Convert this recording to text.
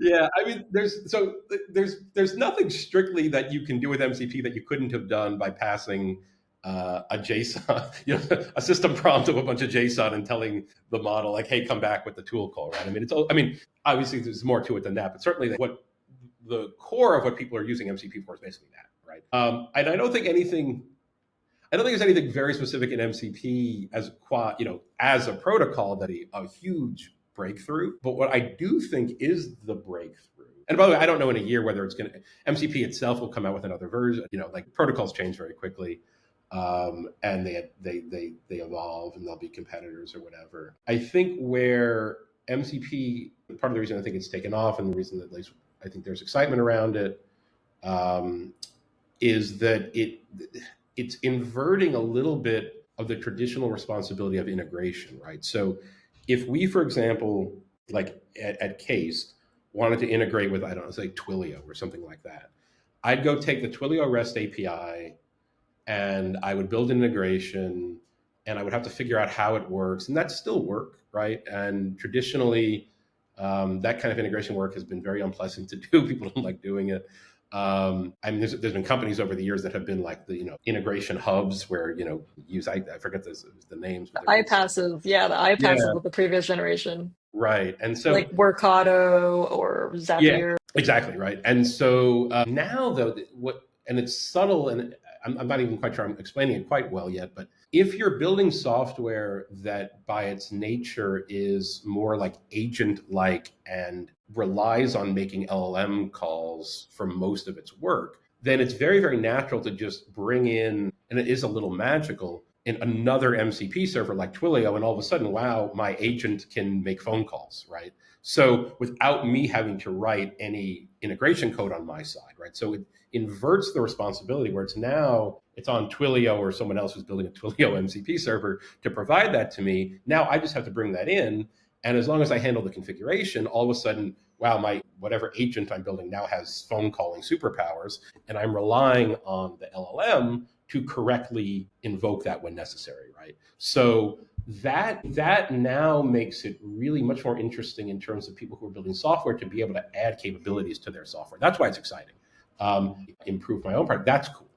Yeah, I mean, there's nothing strictly that you can do with MCP that you couldn't have done by passing a JSON, a system prompt of a bunch of JSON and telling the model like, "Hey, come back with the tool call." Right? I mean, obviously there's more to it than that, but certainly what the core of what people are using MCP for is basically that, right? And I don't think there's anything very specific in MCP as a protocol that a huge breakthrough. But what I do think is the breakthrough. And by the way, I don't know in a year whether it's going to MCP itself will come out with another version. Like protocols change very quickly, and they evolve, and they'll be competitors or whatever. I think where MCP, part of the reason I think it's taken off, and the reason that at least I think there's excitement around it, um, is that it's inverting a little bit of the traditional responsibility of integration, right? So if we, for example, like at Case, wanted to integrate with, I don't know, say Twilio or something like that, I'd go take the Twilio REST API and I would build an integration and I would have to figure out how it works. And that's still work, right? And traditionally, that kind of integration work has been very unpleasant to do. People don't like doing it. I mean, there's been companies over the years that have been like the integration hubs where use I forget the names, but they're very iPassive, yeah, the iPassive yeah, of the previous generation, right. And so like Workato or yeah, Zapier. exactly right. And so now though, and it's subtle, and I'm not even quite sure I'm explaining it quite well yet. But if you're building software that by its nature is more like agent-like and relies on making LLM calls for most of its work, then it's very, very natural to just bring in, and it is a little magical, in another MCP server like Twilio, and all of a sudden, wow, my agent can make phone calls, right? So without me having to write any integration code on my side, right? So it inverts the responsibility where it's on Twilio or someone else who's building a Twilio MCP server to provide that to me. Now I just have to bring that in. And as long as I handle the configuration, all of a sudden, wow, my whatever agent I'm building now has phone calling superpowers, and I'm relying on the LLM to correctly invoke that when necessary, right? So that now makes it really much more interesting in terms of people who are building software to be able to add capabilities to their software. That's why it's exciting. Improve my own part. That's cool.